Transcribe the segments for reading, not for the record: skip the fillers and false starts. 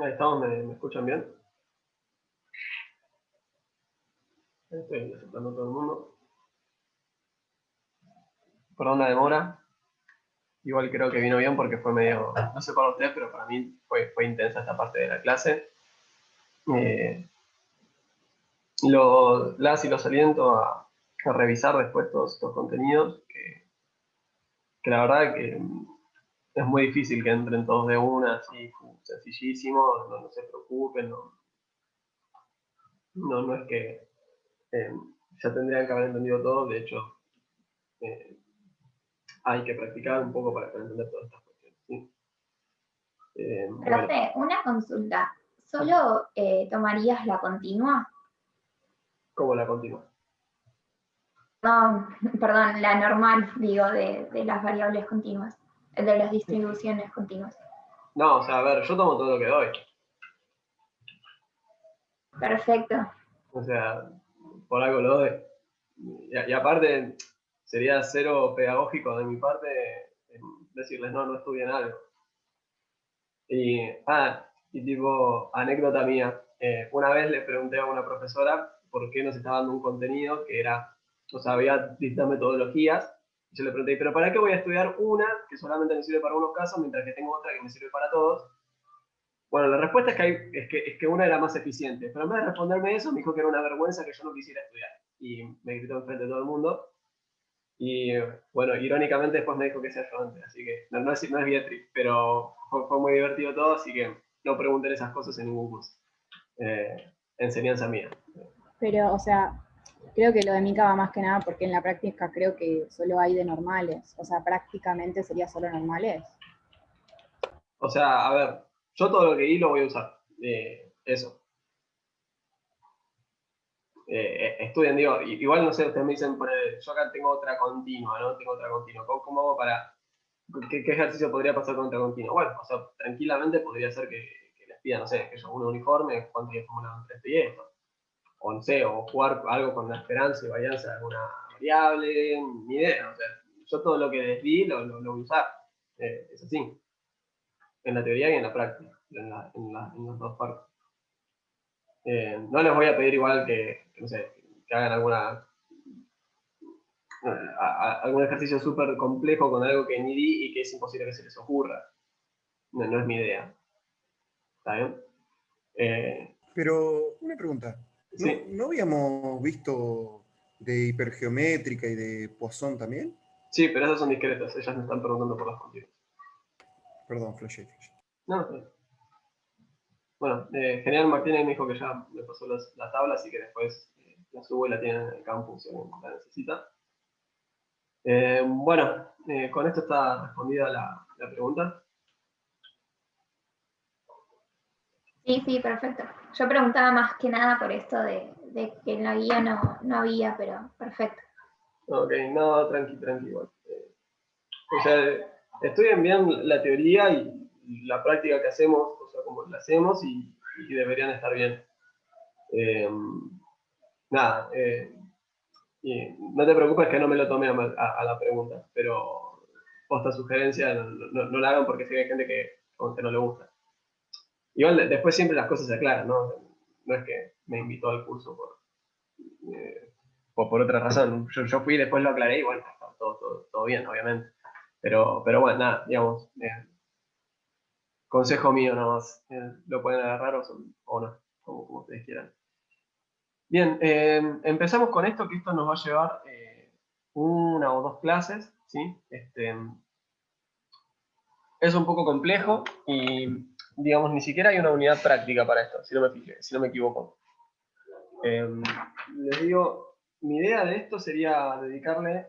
Ahí estamos, ¿me escuchan bien? Estoy aceptando a todo el mundo. Perdón la demora. Igual creo que vino bien porque fue medio, no sé para ustedes, pero para mí fue intensa esta parte de la clase. Las y los aliento a revisar después todos estos contenidos, que la verdad que es muy difícil que entren todos de una, así, sencillísimo, no se preocupen, no es que ya tendrían que haber entendido todo, de hecho, hay que practicar un poco para entender todas estas cuestiones. ¿Sí? Bueno. Profe, una consulta. ¿Solo tomarías la continua? ¿Cómo la continua? No, perdón, la normal, digo, de las variables continuas, de las distribuciones continuas. No, o sea, a ver, yo tomo todo lo que doy. Perfecto. O sea, por algo lo doy. Y aparte, sería cero pedagógico de mi parte decirles, no estudien algo. Y tipo, anécdota mía. Una vez le pregunté a una profesora por qué nos estaba dando un contenido que era, o sea, había distintas metodologías. Y yo le pregunté, ¿pero para qué voy a estudiar una que solamente me sirve para unos casos, mientras que tengo otra que me sirve para todos? Bueno, la respuesta es que una era más eficiente, pero en vez de responderme eso, me dijo que era una vergüenza que yo no quisiera estudiar. Y me gritó enfrente de todo el mundo. Y bueno, irónicamente después me dijo que sea yo antes, así que no es Beatriz, pero fue muy divertido todo, así que no pregunten esas cosas en ningún curso. Enseñanza mía. Pero, o sea, creo que lo de Mica va más que nada porque en la práctica creo que solo hay de normales. O sea, prácticamente sería solo normales. O sea, a ver, yo todo lo que di lo voy a usar. Eso. Estudien, digo, igual no sé, ustedes me dicen, yo acá tengo otra continua, ¿no? Tengo otra continua. ¿Cómo hago para...? ¿Qué ejercicio podría pasar con otra continua? Bueno, o sea, tranquilamente podría ser que les pidan, no sé, que yo un uniforme, cuántos días formulan entre esto y esto. O no sé, o jugar algo con la esperanza y varianza de alguna variable, ni idea. O sea, yo todo lo que les di lo voy a usar. Es así. En la teoría y en la práctica, en las dos partes. No les voy a pedir igual no sé, que hagan algún ejercicio súper complejo con algo que ni di y que es imposible que se les ocurra. No es mi idea. ¿Está bien? Pero una pregunta. Sí. ¿No habíamos visto de hipergeométrica y de Poisson también? Sí, pero esas son discretas. Ellas me están preguntando por las continuas. Perdón, flashé. No, sí. Bueno, General Martínez me dijo que ya me pasó la tabla, así que después la subo y la tienen en el campus si alguien la necesita. Bueno, con esto está respondida la pregunta. Sí, perfecto. Yo preguntaba más que nada por esto de que en la guía no había, pero perfecto. Ok, no, tranqui igual. O sea, estudien bien la teoría y la práctica que hacemos, o sea, como la hacemos y deberían estar bien. Nada, y no te preocupes que no me lo tome a la pregunta, pero posta sugerencia no la hagan porque sé que hay gente que no le gusta. Igual después siempre las cosas se aclaran, ¿no? No es que me invitó al curso por otra razón. Yo fui y después lo aclaré y bueno, está todo bien, obviamente. Pero bueno, nada, digamos, consejo mío nomás, lo pueden agarrar o no, como ustedes quieran. Bien, empezamos con esto, que esto nos va a llevar una o dos clases, ¿sí? Es un poco complejo y, digamos, ni siquiera hay una unidad práctica para esto, si no me equivoco. Les digo, mi idea de esto sería dedicarle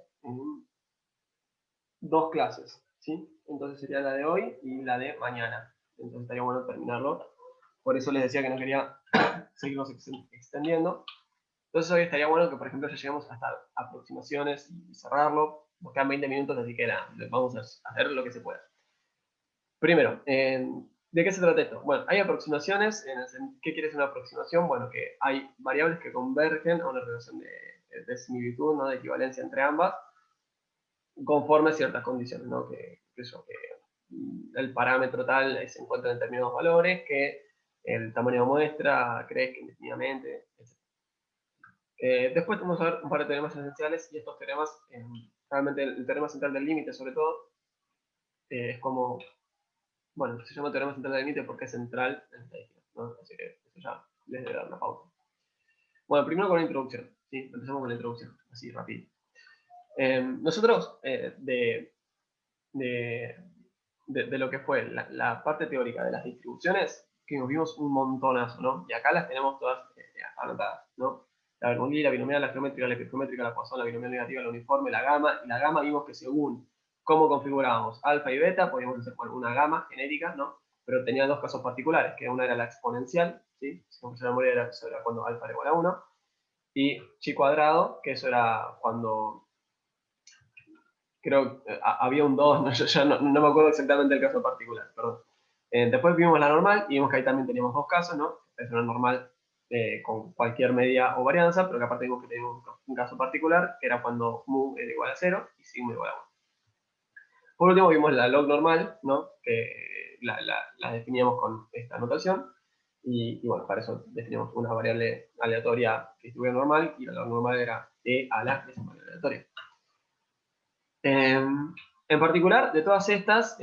dos clases, ¿sí? Entonces sería la de hoy y la de mañana. Entonces estaría bueno terminarlo. Por eso les decía que no quería seguirnos extendiendo. Entonces hoy estaría bueno que, por ejemplo, ya lleguemos hasta aproximaciones y cerrarlo. Nos quedan 20 minutos, así que nada, vamos a hacer lo que se pueda. Primero, ¿de qué se trata esto? Bueno, hay aproximaciones. ¿Qué quiere decir una aproximación? Bueno, que hay variables que convergen a una relación de similitud, ¿no? De equivalencia entre ambas. conforme a ciertas condiciones, ¿no? Que el parámetro tal se encuentra en determinados valores, que el tamaño de muestra crezca indefinidamente, etc. Después vamos a ver un par de teoremas esenciales, y estos teoremas, realmente el teorema central del límite sobre todo, es como, bueno, se llama teorema central del límite porque es central en estadística, ¿no? Así que eso ya les debe dar una pauta. Bueno, primero con la introducción, ¿sí? Empezamos con la introducción, así rápido. Nosotros, de lo que fue la parte teórica de las distribuciones, que nos vimos un montonazo, ¿no? Y acá las tenemos todas anotadas, ¿no? La Bernoulli, la binomial, la geométrica, la epigeométrica, la Poisson, la binomial negativa, la uniforme, la gama. Y la gama vimos que según cómo configurábamos alfa y beta, podíamos hacer una gama genérica, ¿no? Pero tenía dos casos particulares, que una era la exponencial, ¿sí? Si no se me memoria, eso era cuando alfa era igual a 1. Y chi cuadrado, que eso era cuando creo que había un 2, no, yo ya no me acuerdo exactamente el caso particular, perdón. Después vimos la normal y vimos que ahí también teníamos dos casos, ¿no? Es una normal con cualquier media o varianza, pero que aparte vimos que teníamos un caso particular, que era cuando mu era igual a 0 y sigma igual a 1. Por último vimos la log normal, ¿no? Que la definíamos con esta notación, y bueno, para eso definimos una variable aleatoria que estuviera normal, y la log normal era e a la esa variable aleatoria. En particular, de todas estas,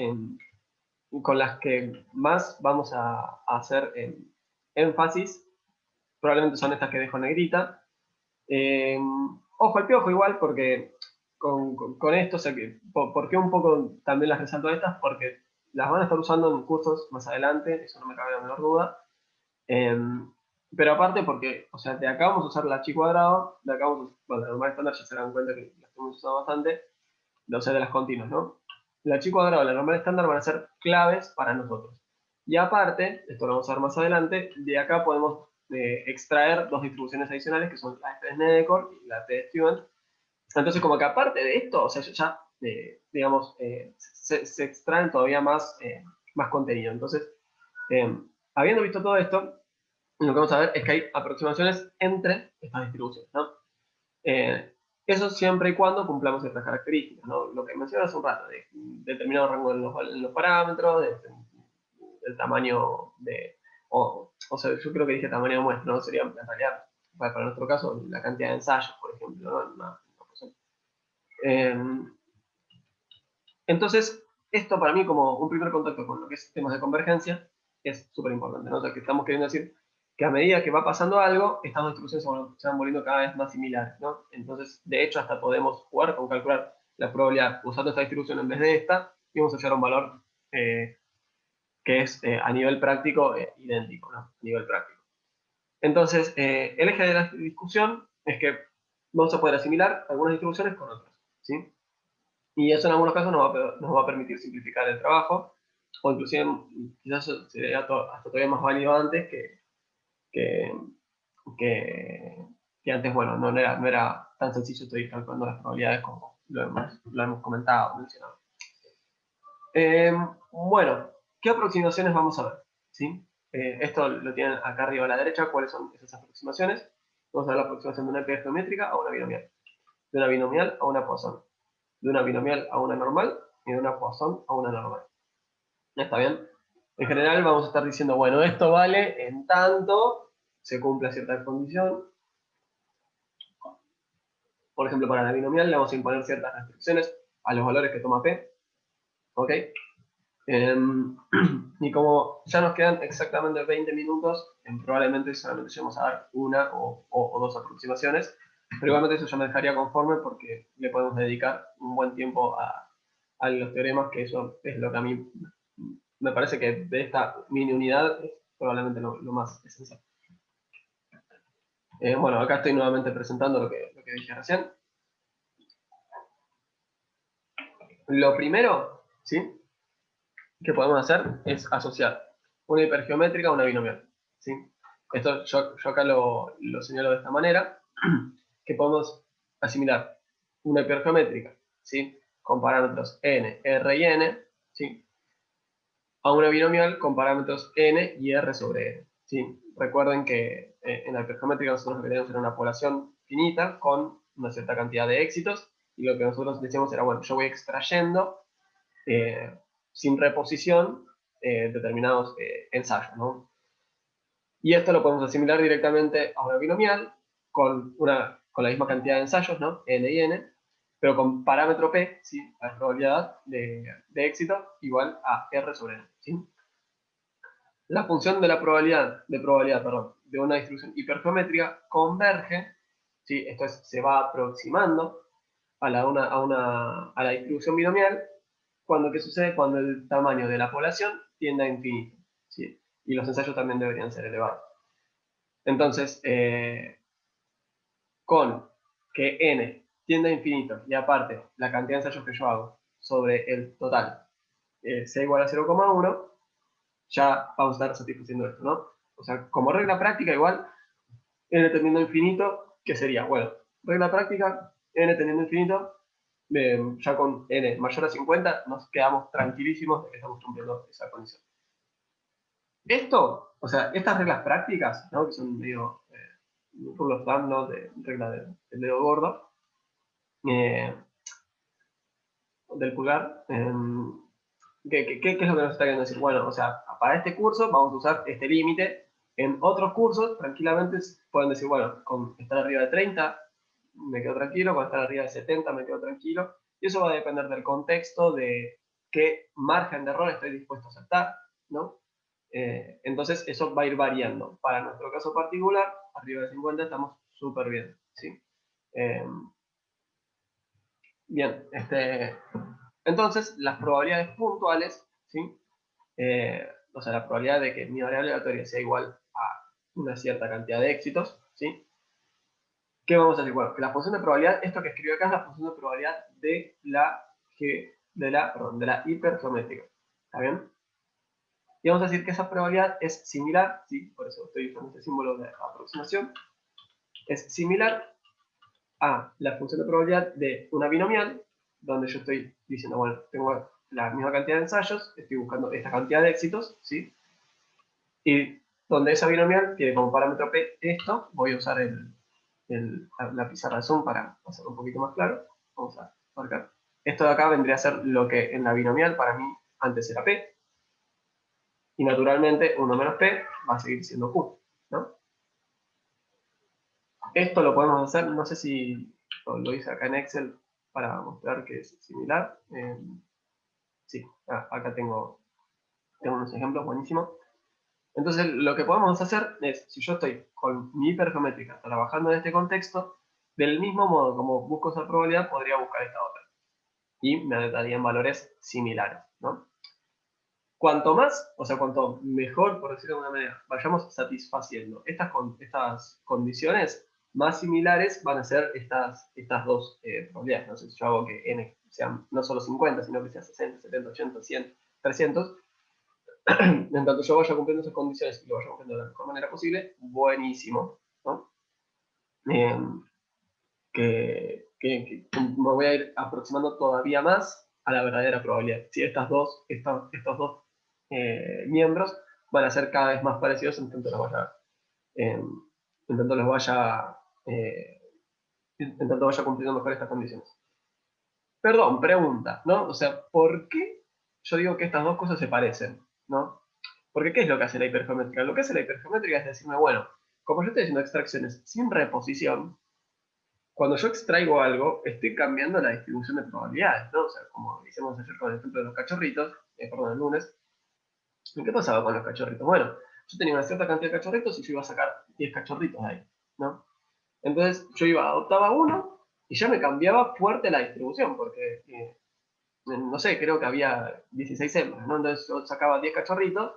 con las que más vamos a hacer énfasis, probablemente son estas que dejo en negrita. Ojo al piojo igual, porque con esto, o sea, ¿por qué un poco también las resalto estas? Porque las van a estar usando en cursos más adelante, eso no me cabe la menor duda. Pero aparte porque, o sea, de acá vamos a usar la chi cuadrado, de acá vamos a usar, bueno, la normal estándar ya se dan cuenta que la hemos usado bastante, o sea, de las continuas, ¿no? La chi cuadrado y la normal estándar van a ser claves para nosotros. Y aparte, esto lo vamos a ver más adelante, de acá podemos extraer dos distribuciones adicionales que son la F de Snedeker y la T de Stewart. Entonces, como que aparte de esto, o sea, ya, digamos, se extraen todavía más, más contenido. Entonces, habiendo visto todo esto, lo que vamos a ver es que hay aproximaciones entre estas distribuciones, ¿no? Eso siempre y cuando cumplamos ciertas características, ¿no? Lo que mencioné hace un rato, de determinado rango en los parámetros, del tamaño de... O sea, yo creo que dije tamaño de muestra, ¿no? Sería en realidad, para nuestro caso, la cantidad de ensayos, por ejemplo, ¿no? Entonces, esto para mí como un primer contacto con lo que es temas de convergencia es súper importante, ¿no? O sea, que estamos queriendo decir que a medida que va pasando algo, estas distribuciones se van volviendo cada vez más similares, ¿no? Entonces, de hecho, hasta podemos jugar con calcular la probabilidad usando esta distribución en vez de esta, y vamos a llegar a un valor que es a nivel práctico idéntico, ¿no? A nivel práctico. Entonces, el eje de la discusión es que vamos a poder asimilar algunas distribuciones con otras, ¿sí? Y eso en algunos casos nos va a permitir simplificar el trabajo, o inclusive quizás sería hasta todavía más válido antes que antes, bueno, no era tan sencillo estoy calculando las probabilidades como lo hemos comentado, mencionado. Bueno, ¿qué aproximaciones vamos a ver? ¿Sí? Esto lo tienen acá arriba a la derecha, ¿cuáles son esas aproximaciones? Vamos a ver la aproximación de una pieza geométrica a una binomial, de una binomial a una Poisson, de una binomial a una normal y de una Poisson a una normal. ¿Está bien? En general vamos a estar diciendo, bueno, esto vale en tanto se cumple cierta condición. Por ejemplo, para la binomial le vamos a imponer ciertas restricciones a los valores que toma P. ¿Ok? Y como ya nos quedan exactamente 20 minutos, probablemente solamente lleguemos a dar una o dos aproximaciones, pero igualmente eso ya me dejaría conforme porque le podemos dedicar un buen tiempo a los teoremas, que eso es lo que a mí me parece que de esta mini unidad es probablemente lo más esencial. Bueno, acá estoy nuevamente presentando lo que dije recién. Lo primero, ¿sí?, que podemos hacer es asociar una hipergeométrica a una binomial, ¿sí? Esto yo acá lo señalo de esta manera, que podemos asimilar una hipergeométrica, ¿sí?, con parámetros n, r y n, ¿sí?, a una binomial con parámetros n y r sobre n, ¿sí? Recuerden que en la hipergeométrica nosotros lo que tenemos era una población finita con una cierta cantidad de éxitos, y lo que nosotros decíamos era, bueno, yo voy extrayendo sin reposición determinados ensayos, ¿no? Y esto lo podemos asimilar directamente a una binomial con la misma cantidad de ensayos, ¿no? N y N, pero con parámetro P, ¿sí? La probabilidad de éxito igual a R sobre N, ¿sí? La función de la probabilidad, de una distribución hipergeométrica converge, ¿sí? Esto es, se va aproximando a la distribución binomial, ¿qué sucede? Cuando el tamaño de la población tiende a infinito, ¿sí? Y los ensayos también deberían ser elevados. Entonces, con que n tiende a infinito y aparte la cantidad de ensayos que yo hago sobre el total sea igual a 0,1, ya vamos a estar satisfaciendo esto, ¿no? O sea, como regla práctica igual, n tendiendo a infinito, ¿qué sería? Bueno, regla práctica, n tendiendo a infinito, ya con n mayor a 50 nos quedamos tranquilísimos de que estamos cumpliendo esa condición. Esto, o sea, estas reglas prácticas, ¿no? Que son medio rule of thumb, ¿no? De regla del dedo gordo, del pulgar, ¿qué es lo que nos está queriendo decir? Bueno, o sea, para este curso vamos a usar este límite. En otros cursos, tranquilamente pueden decir, bueno, con estar arriba de 30 me quedo tranquilo, con estar arriba de 70 me quedo tranquilo. Y eso va a depender del contexto, de qué margen de error estoy dispuesto a aceptar, ¿no? Entonces eso va a ir variando. Para nuestro caso particular, arriba de 50 estamos súper bien, ¿sí? Bien, entonces las probabilidades puntuales, ¿sí? O sea, la probabilidad de que mi variable aleatoria sea igual a una cierta cantidad de éxitos, ¿sí? ¿Qué vamos a decir? Bueno, que la función de probabilidad, esto que escribo acá es la función de probabilidad de la hipergeométrica, ¿está bien? Y vamos a decir que esa probabilidad es similar, ¿sí? Por eso estoy usando este símbolo de aproximación, es similar a la función de probabilidad de una binomial, donde yo estoy diciendo, bueno, tengo la misma cantidad de ensayos, estoy buscando esta cantidad de éxitos, ¿sí? Y donde esa binomial tiene como parámetro P esto, voy a usar la pizarra de Zoom para hacerlo un poquito más claro. Vamos a marcar. Esto de acá vendría a ser lo que en la binomial para mí antes era P, y naturalmente 1 menos P va a seguir siendo Q, ¿no? Esto lo podemos hacer, no sé si lo hice acá en Excel para mostrar que es similar. Sí, acá tengo unos ejemplos buenísimos. Entonces, lo que podemos hacer es, si yo estoy con mi hipergeométrica trabajando en este contexto, del mismo modo como busco esa probabilidad, podría buscar esta otra. Y me darían valores similares, ¿no? Cuanto más, o sea, cuanto mejor, por decirlo de alguna manera, vayamos satisfaciendo estas condiciones, más similares van a ser estas dos probabilidades. No sé si yo hago que n sean no solo 50, sino que sea 60, 70, 80, 100, 300. En tanto yo vaya cumpliendo esas condiciones y lo vaya cumpliendo de la mejor manera posible, buenísimo, ¿no? Que me voy a ir aproximando todavía más a la verdadera probabilidad. Si estos dos miembros van a ser cada vez más parecidos en tanto vaya cumpliendo mejor estas condiciones. Perdón, pregunta, ¿no? O sea, ¿por qué yo digo que estas dos cosas se parecen, ¿no? Porque ¿qué es lo que hace la hipergeométrica? Lo que hace la hipergeométrica es decirme, bueno, como yo estoy haciendo extracciones sin reposición, cuando yo extraigo algo, estoy cambiando la distribución de probabilidades, ¿no? O sea, como hicimos ayer con el ejemplo de los cachorritos, perdón, el lunes. ¿Y qué pasaba con los cachorritos? Bueno, yo tenía una cierta cantidad de cachorritos y yo iba a sacar 10 cachorritos de ahí, ¿no? Entonces yo adoptaba uno y ya me cambiaba fuerte la distribución, porque, no sé, creo que había 16 hembras, ¿no? Entonces yo sacaba 10 cachorritos,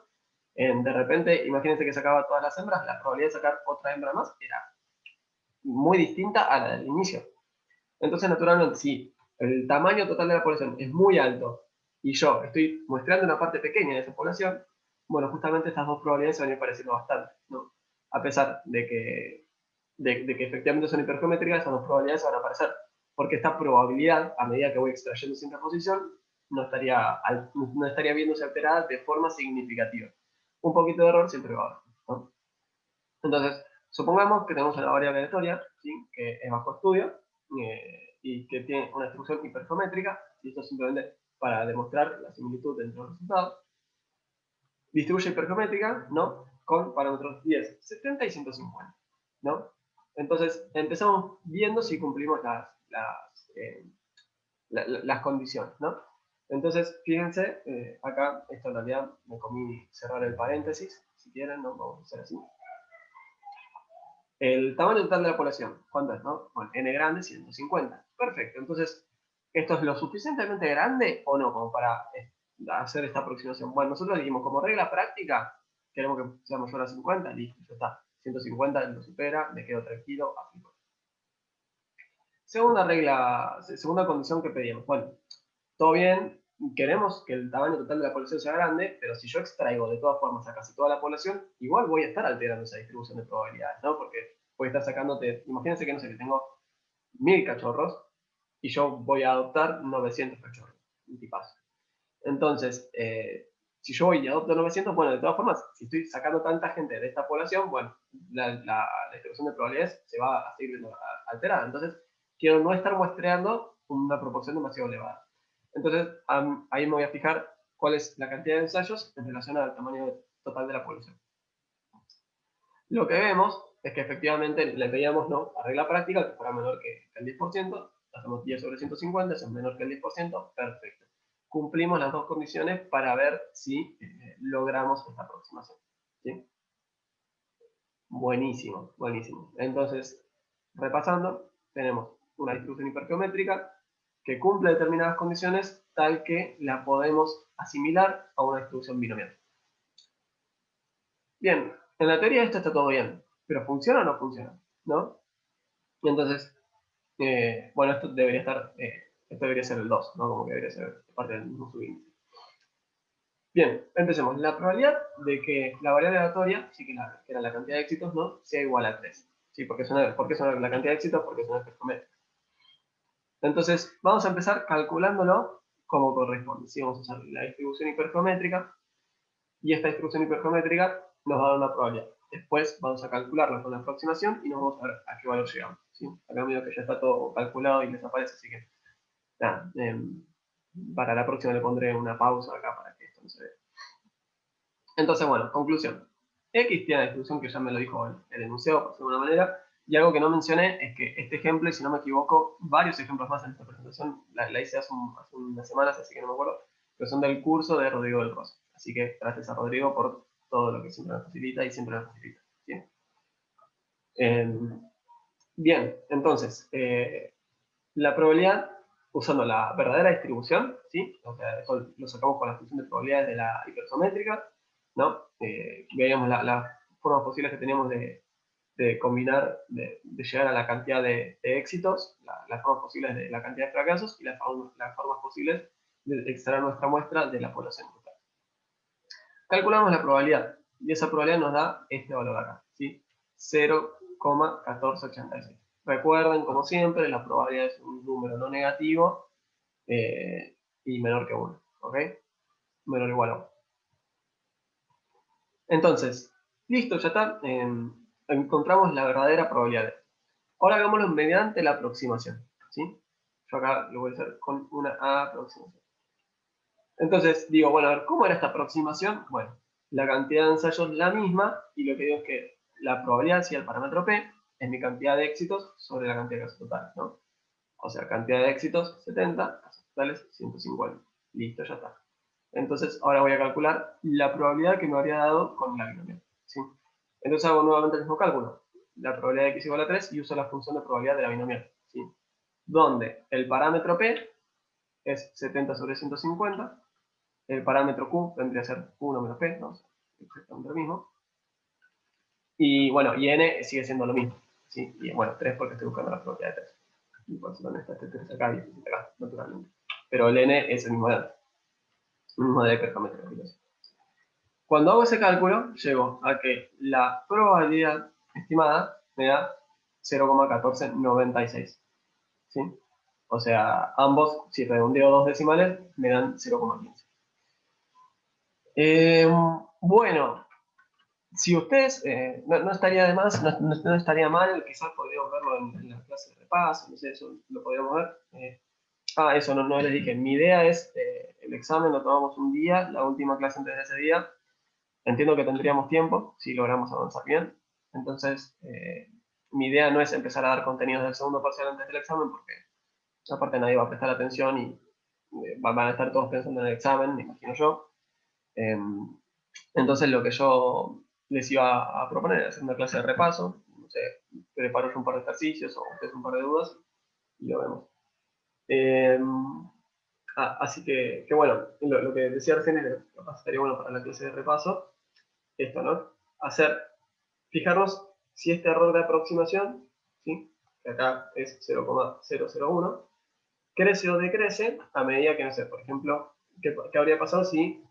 de repente, imagínense que sacaba todas las hembras, la probabilidad de sacar otra hembra más era muy distinta a la del inicio. Entonces, naturalmente, si el tamaño total de la población es muy alto y yo estoy muestrando una parte pequeña de esa población, bueno, justamente estas dos probabilidades se van a ir pareciendo bastante, ¿no? A pesar de que efectivamente son hipergeométricas, esas dos probabilidades se van a aparecer, porque esta probabilidad, a medida que voy extrayendo sin reposición, no estaría viéndose alterada de forma significativa. Un poquito de error siempre va a haber, ¿no? Entonces, supongamos que tenemos una variable aleatoria, ¿sí? Que es bajo estudio, y que tiene una distribución hipergeométrica, y esto simplemente para demostrar la similitud entre los resultados. Distribuye hipergeométrica, ¿no? Con parámetros 10, 70 y 150, ¿no? Entonces, empezamos viendo si cumplimos las condiciones, ¿no? Entonces, fíjense, acá, esto en realidad me comí cerrar el paréntesis, si quieren, ¿no? Vamos a hacer así. El tamaño total de la población, ¿cuánto es, no? Bueno, n grande, 150. Perfecto, entonces, ¿esto es lo suficientemente grande o no como para hacer esta aproximación? Bueno, nosotros dijimos, como regla práctica, queremos que sea mayor a 50, listo, ya está. 150 lo supera, me quedo tranquilo, aplico. Segunda regla, segunda condición que pedimos. Bueno, todo bien, queremos que el tamaño total de la población sea grande, pero si yo extraigo de todas formas a casi toda la población, igual voy a estar alterando esa distribución de probabilidades, ¿no? Porque voy a estar sacándote, imagínense que no sé, que tengo 1000 cachorros y yo voy a adoptar 900 cachorros, un tipazo. Entonces, si yo voy y adopto 900, bueno, de todas formas, si estoy sacando tanta gente de esta población, bueno, la distribución de probabilidades se va a seguir alterada. Entonces, quiero no estar muestreando una proporción demasiado elevada. Entonces, ahí me voy a fijar cuál es la cantidad de ensayos en relación al tamaño total de la población. Lo que vemos es que efectivamente le pedíamos, ¿no?, a regla práctica que fuera menor que el 10%, hacemos 10 sobre 150, es menor que el 10%, perfecto. Cumplimos las dos condiciones para ver si logramos esta aproximación, ¿sí? Buenísimo, buenísimo. Entonces, repasando, tenemos una distribución hipergeométrica que cumple determinadas condiciones tal que la podemos asimilar a una distribución binomial. Bien, en la teoría esto está todo bien, pero ¿funciona o no funciona? ¿No? Y entonces, bueno, esto debería estar, esto debería ser el 2, ¿no? Como que debería ser parte del mismo subíndice. Bien, empecemos. La probabilidad de que la variable aleatoria, sí que era la cantidad de éxitos, ¿no?, sea igual a 3. ¿Sí? ¿Por qué es la cantidad de éxitos? Porque es una hipergeométrica. Entonces, vamos a empezar calculándolo como corresponde. ¿Sí? Vamos a usar la distribución hipergeométrica, y esta distribución hipergeométrica nos va a dar una probabilidad. Después vamos a calcularla con la aproximación y nos vamos a ver a qué valor llegamos, ¿sí? Acá medio que ya está todo calculado y les aparece, así que nada, para la próxima le pondré una pausa acá para que esto no se vea. Entonces, bueno, conclusión. X tiene la distribución que ya me lo dijo el enunciado, por decirlo de alguna manera, y algo que no mencioné es que este ejemplo, y si no me equivoco, varios ejemplos más en esta presentación, la hice hace unas semanas, así que no me acuerdo, pero son del curso de Rodrigo del Rosso. Así que gracias a Rodrigo por todo lo que siempre nos facilita y siempre nos facilita. Bien, bien, entonces, la probabilidad, usando la verdadera distribución, ¿sí? O sea, eso lo sacamos con la función de probabilidades de la hipergeométrica, ¿no? Veíamos las formas posibles que teníamos de combinar, de llegar a la cantidad de éxitos, las formas posibles de la cantidad de fracasos y las formas posibles de extraer nuestra muestra de la población total. Calculamos la probabilidad y esa probabilidad nos da este valor acá, ¿sí? 0,1486. Recuerden, como siempre, la probabilidad es un número no negativo y menor que 1, ¿ok? Menor o igual a 1. Entonces, listo, ya está. Encontramos la verdadera probabilidad. Ahora hagámoslo mediante la aproximación, ¿sí? Yo acá lo voy a hacer con una aproximación. Entonces, digo, bueno, a ver, ¿cómo era esta aproximación? Bueno, la cantidad de ensayos es la misma, y lo que digo es que la probabilidad, si el parámetro P, es mi cantidad de éxitos sobre la cantidad de casos totales, ¿no? O sea, cantidad de éxitos, 70, casos totales, 150. Listo, ya está. Entonces, ahora voy a calcular la probabilidad que me habría dado con la binomial, ¿sí? Entonces hago nuevamente el mismo cálculo. La probabilidad de x igual a 3 y uso la función de probabilidad de la binomial, ¿sí? Donde el parámetro P es 70 sobre 150, el parámetro Q vendría a ser Q1 menos P, ¿no? Exactamente lo mismo. Y bueno, y N sigue siendo lo mismo, ¿sí? Y bueno, 3 porque estoy buscando la probabilidad de 3. Y por eso también está este 3 acá y este 7 acá, naturalmente. Pero el N es el mismo de antes. El mismo de hipergeométrica. Cuando hago ese cálculo, llego a que la probabilidad estimada me da 0,1496. ¿Sí? O sea, ambos, si redondeo dos decimales, me dan 0,15. Bueno, si ustedes, no estaría de más, no estaría mal, quizás podríamos verlo en la clase de repaso, no sé, eso lo podríamos ver. Eso no les dije, mi idea es, el examen lo tomamos un día, la última clase antes de ese día. Entiendo que tendríamos tiempo, si logramos avanzar bien. Entonces, mi idea no es empezar a dar contenidos del segundo parcial antes del examen, porque aparte nadie va a prestar atención y van a estar todos pensando en el examen, me imagino yo. Entonces lo que yo les iba a proponer era hacer una clase de repaso, no sé, preparo yo un par de ejercicios o ustedes un par de dudas y lo vemos. Así que bueno, lo que decía recién es que capaz estaría bueno para la clase de repaso, esto, ¿no? Fijarnos si este error de aproximación, ¿sí? Que acá es 0,001, crece o decrece a medida que, no sé, por ejemplo, ¿qué habría pasado si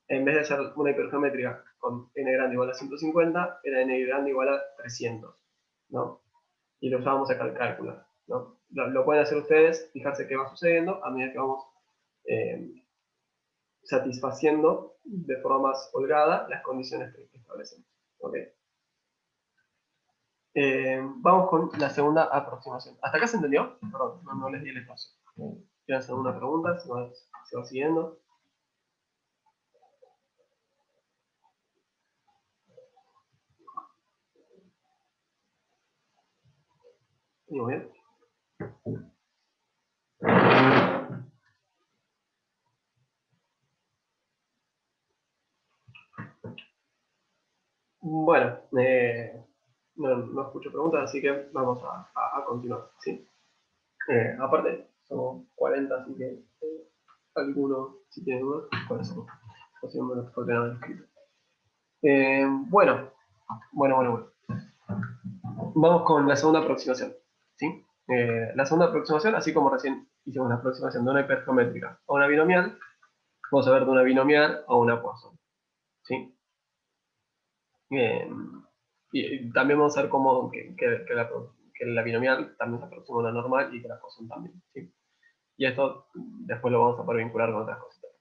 en vez de hacer una hipergeométrica con n grande igual a 150, era n grande igual a 300, ¿no? Y lo usábamos acá al cálculo, ¿no? Lo pueden hacer ustedes, fijarse qué va sucediendo a medida que vamos satisfaciendo de forma más holgada las condiciones que establecemos. ¿Okay? Vamos con la segunda aproximación. ¿Hasta acá se entendió? Perdón, no les di el espacio. ¿Quieren hacer una pregunta? ¿Se va siguiendo? Muy bien. Bueno, no escucho preguntas, así que vamos a continuar, ¿sí? Aparte, somos 40, así que alguno, si tiene dudas, puede ser. O si no, me lo han escrito. Bueno. Vamos con la segunda aproximación, ¿sí? La segunda aproximación, así como recién hicimos la aproximación de una hipergeométrica a una binomial, vamos a ver de una binomial a una Poisson, ¿sí? Y también vamos a ver cómo que la binomial también se aproxima a una normal y que la Poisson también, ¿sí? Y esto después lo vamos a poder vincular con otras cositas.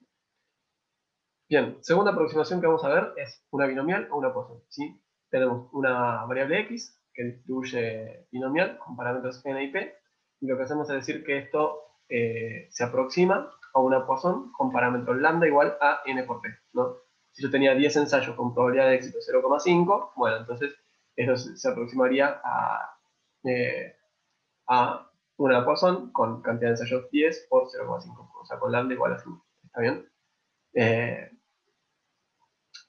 Bien, segunda aproximación que vamos a ver es una binomial o una Poisson, ¿sí? Tenemos una variable x que distribuye binomial con parámetros n y p, y lo que hacemos es decir que esto se aproxima a una Poisson con parámetros lambda igual a n por p, ¿no? Si yo tenía 10 ensayos con probabilidad de éxito 0,5, bueno, entonces esto se aproximaría a una Poisson con cantidad de ensayos 10 por 0,5, o sea, con lambda igual a 5, ¿está bien?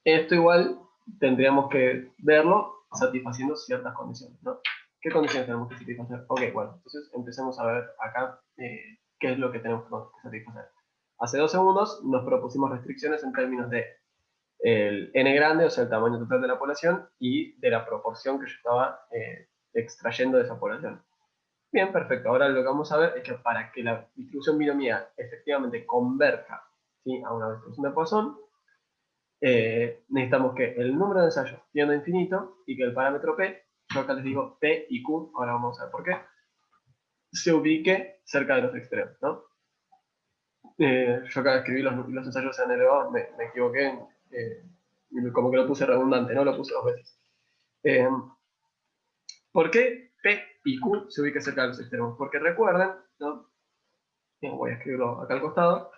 Esto igual tendríamos que verlo satisfaciendo ciertas condiciones, ¿no? ¿Qué condiciones tenemos que satisfacer? Ok, bueno, entonces empecemos a ver acá qué es lo que tenemos que satisfacer. Hace 2 segundos nos propusimos restricciones en términos de el n grande, o sea, el tamaño total de la población, y de la proporción que yo estaba extrayendo de esa población. Bien, perfecto. Ahora lo que vamos a ver es que para que la distribución binomial efectivamente converja, ¿sí?, a una distribución de Poisson, necesitamos que el número de ensayos tienda a infinito y que el parámetro P, yo acá les digo P y Q, ahora vamos a ver por qué, se ubique cerca de los extremos, ¿no? Yo acá escribí los ensayos en elevado, me equivoqué, como que lo puse redundante, no lo puse 2 veces. ¿Por qué P y Q se ubiquen cerca de los extremos? Porque recuerden, ¿no? Voy a escribirlo acá al costado,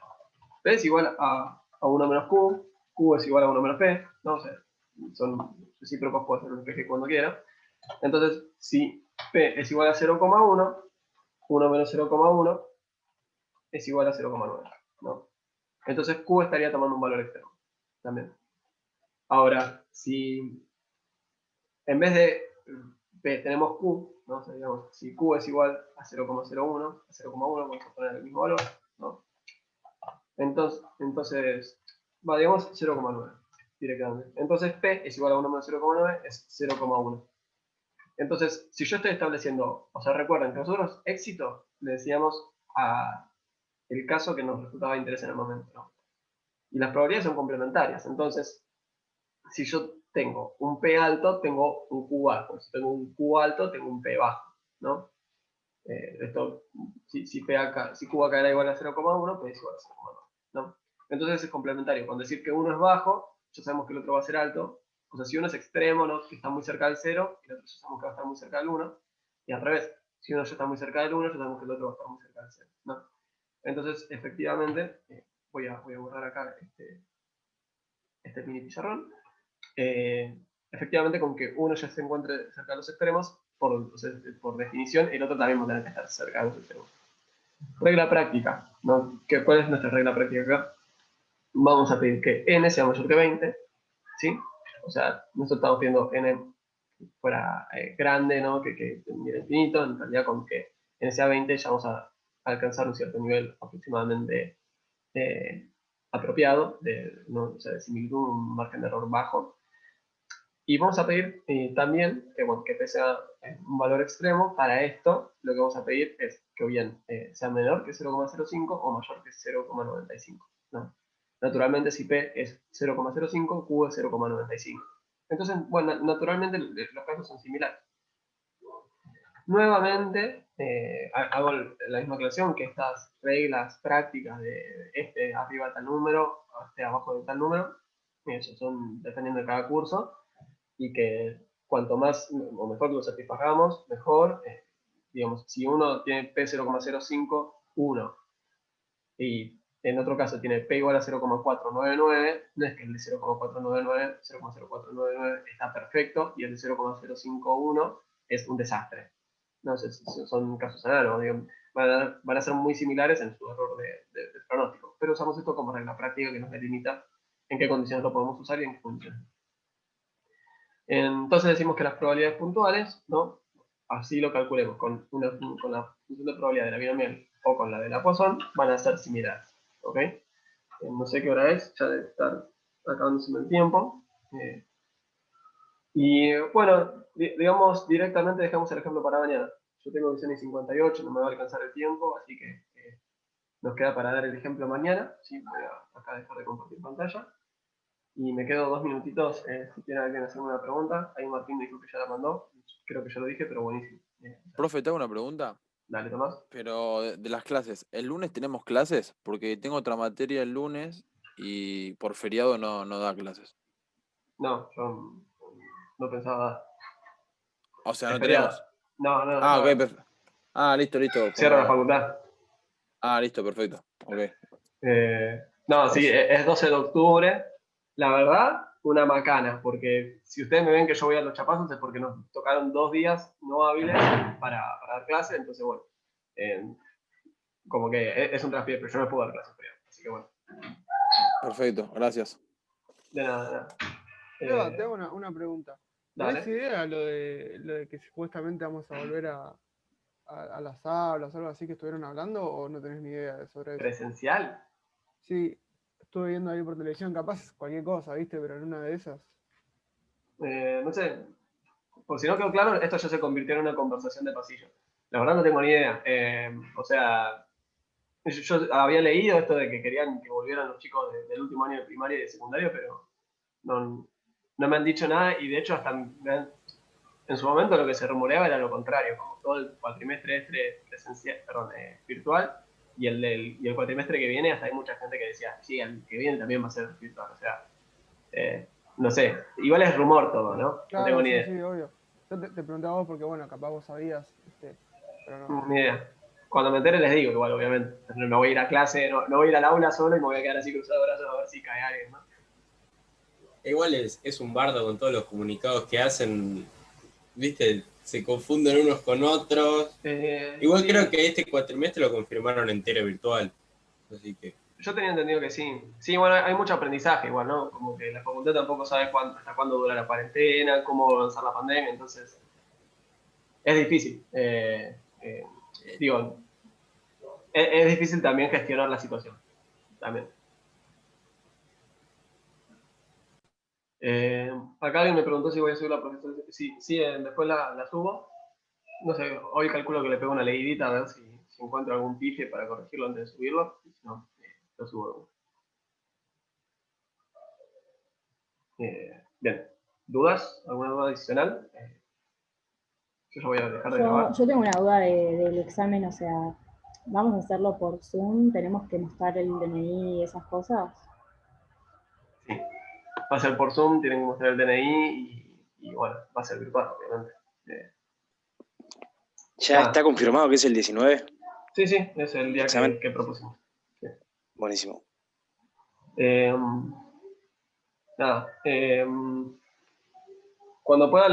P es igual a 1 menos Q, Q es igual a 1 menos P, ¿no? O sea, son recíprocos, puedo hacer un PG cuando quiera. Entonces, si P es igual a 0,1, 1 menos 0,1 es igual a 0,9, ¿no? Entonces Q estaría tomando un valor externo también. Ahora, si en vez de P tenemos Q, ¿no? O sea, digamos, si Q es igual a 0,01, a 0,1, vamos a poner el mismo valor, ¿no? Entonces digamos 0,9 directamente. Entonces P es igual a 1 menos 0,9 es 0,1. Entonces, si yo estoy estableciendo, o sea, recuerden que nosotros éxito le decíamos a el caso que nos resultaba de interés en el momento, ¿no? Y las probabilidades son complementarias. Entonces, si yo tengo un P alto, tengo un Q bajo. Si tengo un Q alto, tengo un P bajo, ¿no? Si Q acá era igual a 0,1, P es igual a 0,9, ¿no? Entonces es complementario. Con decir que uno es bajo, ya sabemos que el otro va a ser alto. O sea, si uno es extremo, ¿no? Que está muy cerca del 0, y el otro ya sabemos que va a estar muy cerca del 1, y al revés, si uno ya está muy cerca del 1, ya sabemos que el otro va a estar muy cerca del 0, ¿no? Entonces, efectivamente, voy a borrar acá este mini pizarrón. Efectivamente, con que uno ya se encuentre cerca de los extremos, o sea, por definición, el otro también va a tener que estar cerca de los extremos. Regla práctica, ¿no? ¿Cuál es nuestra regla práctica acá? Vamos a pedir que n sea mayor que 20, ¿sí? O sea, nosotros estamos pidiendo n fuera grande, ¿no? Que tendiera infinito, en realidad con que n sea 20 ya vamos a alcanzar un cierto nivel aproximadamente apropiado, ¿no? O sea, de similitud, un margen de error bajo. Y vamos a pedir también que, bueno, que p sea un valor extremo. Para esto, lo que vamos a pedir es que o bien sea menor que 0,05 o mayor que 0,95, ¿no? Naturalmente, si p es 0,05, q es 0,95. Entonces, bueno, naturalmente los casos son similares. Nuevamente, hago la misma aclaración, que estas reglas prácticas de este arriba de tal número, este abajo de tal número, eso son dependiendo de cada curso, y que cuanto más o mejor lo satisfagamos, mejor. Digamos, si uno tiene P 0,05, 1, y en otro caso tiene P igual a 0,499, no es que el de 0,499, 0,0499 está perfecto y el de 0,051 es un desastre. No sé, son casos análogos, digamos. Van a ser muy similares en su error de pronóstico, pero usamos esto como regla práctica que nos delimita en qué condiciones lo podemos usar y en qué condiciones. Entonces decimos que las probabilidades puntuales, ¿no? Así lo calculemos con la función de probabilidad de la binomial o con la de la Poisson, van a ser similares, ¿ok? No sé qué hora es, ya debe estar acabándose el tiempo. Y bueno, digamos directamente dejamos el ejemplo para mañana. Yo tengo visión y 58, no me va a alcanzar el tiempo, así que nos queda para dar el ejemplo mañana. ¿Sí? Voy a acá dejar de compartir pantalla. Y me quedo 2 minutitos, si tiene alguien hacerme una pregunta. Ahí Martín me dijo que ya la mandó. Creo que ya lo dije, pero buenísimo. Profe, te hago una pregunta, Dale, Tomás. pero de las clases. ¿El lunes tenemos clases? Porque tengo otra materia el lunes y por feriado no da clases. No, yo no pensaba. O sea, Es no feriado. tenemos. No, no, Ah, ok, no. perfecto. Ah, listo. Cierra la Como... facultad. Ah, listo, perfecto. Ok. No, sí, es 12 de octubre. La verdad, una macana, porque si ustedes me ven que yo voy a los chapazos es porque nos tocaron 2 días no hábiles para dar clase, entonces bueno, como que es un traspié, pero yo no puedo dar clase feriado, así que bueno, Perfecto, gracias. de nada, de nada. Seba, te hago una pregunta. ¿Tenés Dale. idea lo de que supuestamente vamos a volver a las aulas o algo así que estuvieron hablando o no tenés ni idea sobre eso? ¿Presencial? Sí, estuve viendo ahí por televisión, capaz cualquier cosa, ¿viste? Pero en una de esas. No sé, por si no quedó claro, esto ya se convirtió en una conversación de pasillo. La verdad no tengo ni idea. O sea, yo había leído esto de que querían que volvieran los chicos del último año de primaria y de secundario, pero no me han dicho nada y de hecho hasta en su momento lo que se rumoreaba era lo contrario, como todo el cuatrimestre presencial, perdón, virtual y el cuatrimestre que viene hasta hay mucha gente que decía, sí, el que viene también va a ser virtual, o sea, no sé, igual es rumor todo, ¿no? No tengo Claro, ni sí, idea. sí, obvio. Yo te preguntaba vos porque, bueno, capaz vos sabías, ¿viste? Pero no. Ni idea. Cuando me entere les digo, igual, obviamente. No voy a ir a clase, no voy a ir al aula solo y me voy a quedar así cruzado de brazos a ver si cae alguien, ¿no? Igual es un bardo con todos los comunicados que hacen, ¿viste? Se confunden unos con otros. Igual Sí, creo que este cuatrimestre lo confirmaron entero virtual. Así que. yo tenía entendido que sí. Sí, bueno, hay mucho aprendizaje igual, ¿no? Como que la facultad tampoco sabe hasta cuándo dura la cuarentena, cómo va a avanzar la pandemia, entonces es difícil. Digo, es difícil también gestionar la situación. También. Acá alguien me preguntó si voy a subir la profesora. Sí, sí, después la subo. No sé, hoy calculo que le pego una leidita a ver si encuentro algún pife para corregirlo antes de subirlo. Y si no, lo subo. Bien. ¿Dudas? ¿Alguna duda adicional? Yo ya voy a dejar de grabar. Yo tengo una duda del examen, o sea, ¿vamos a hacerlo por Zoom? ¿Tenemos que mostrar el DNI y esas cosas? Sí. Va a ser por Zoom, tienen que mostrar el DNI y bueno, va a ser virtual, obviamente. ¿Ya está confirmado que es el 19? Sí, sí, es el día ¿Examen? que propusimos. Sí. Buenísimo. Nada, cuando pueda,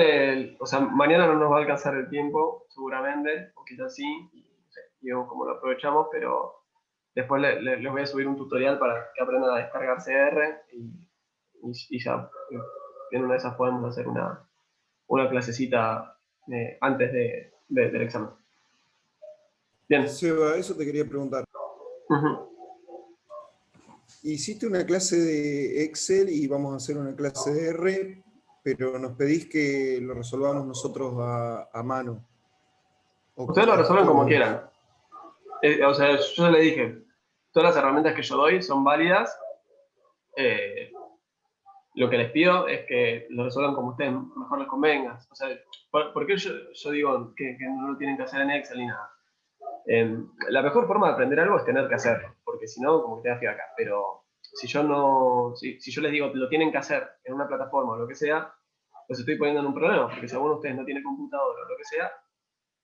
o sea, mañana no nos va a alcanzar el tiempo, seguramente, o quizás sí, y no sé, digamos cómo lo aprovechamos, pero después les voy a subir un tutorial para que aprendan a descargar CR y ya en una de esas podemos hacer una clasecita antes del examen. Bien. Seba, eso te quería preguntar. Hiciste una clase de Excel y vamos a hacer una clase de R, pero nos pedís que lo resolvamos nosotros a mano. Ustedes lo resuelven como quieran. O sea, yo le dije, todas las herramientas que yo doy son válidas. Lo que les pido es que lo resuelvan como a ustedes mejor les convenga. O sea, ¿por qué yo digo que no lo tienen que hacer en Excel ni nada? La mejor forma de aprender algo es tener que hacerlo, porque si no, como que te da acá. Pero si yo les digo lo tienen que hacer en una plataforma o lo que sea, los estoy poniendo en un problema, porque si alguno de ustedes no tiene computadora o lo que sea,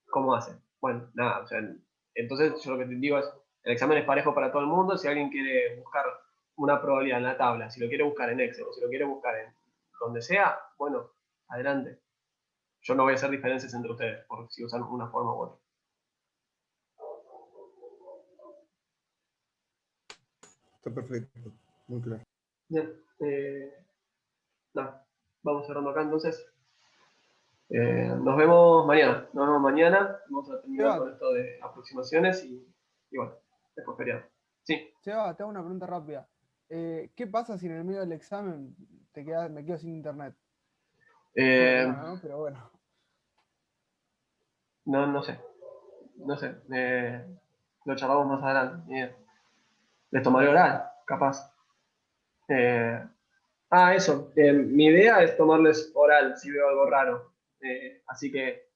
¿cómo hacen? Bueno, nada, o sea, entonces yo lo que te digo es, el examen es parejo para todo el mundo. Si alguien quiere buscar una probabilidad en la tabla, si lo quiere buscar en Excel o si lo quiere buscar en donde sea, bueno, adelante. Yo no voy a hacer diferencias entre ustedes por si usan una forma u otra. Está perfecto, muy claro. Bien, nada, vamos cerrando acá entonces. Nos vemos mañana. Vamos a terminar con esto de aproximaciones y bueno, después feriado. Sí. Seba, te hago una pregunta rápida. ¿Qué pasa si en el medio del examen me quedo sin internet? ¿No? Pero bueno. No sé. No sé. Lo charlamos más adelante. Les tomaré oral, capaz. Eso. Mi idea es tomarles oral si veo algo raro. Así que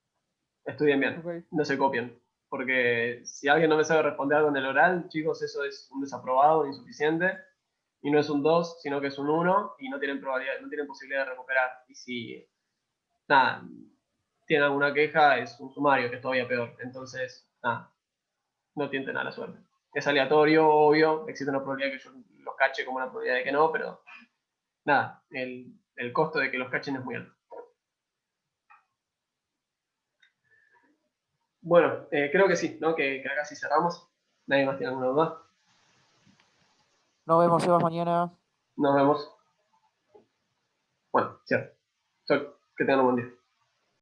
estudien bien. Okay. No se copien. Porque si alguien no me sabe responder algo en el oral, chicos, eso es un desaprobado, insuficiente. Y no es un 2, sino que es un 1 y no tienen probabilidad, no tienen posibilidad de recuperar. Y si, nada, tienen alguna queja, es un sumario, que es todavía peor. Entonces, nada, no tienten a la suerte. Es aleatorio, obvio, existe una probabilidad que yo los cache como una probabilidad de que no, pero nada, el costo de que los cachen es muy alto. Bueno, creo que sí, ¿no? Que acá sí cerramos. ¿Nadie más tiene alguna duda? Nos vemos, Sebas, mañana. Nos vemos. Bueno, cierto. Que tengan un buen día.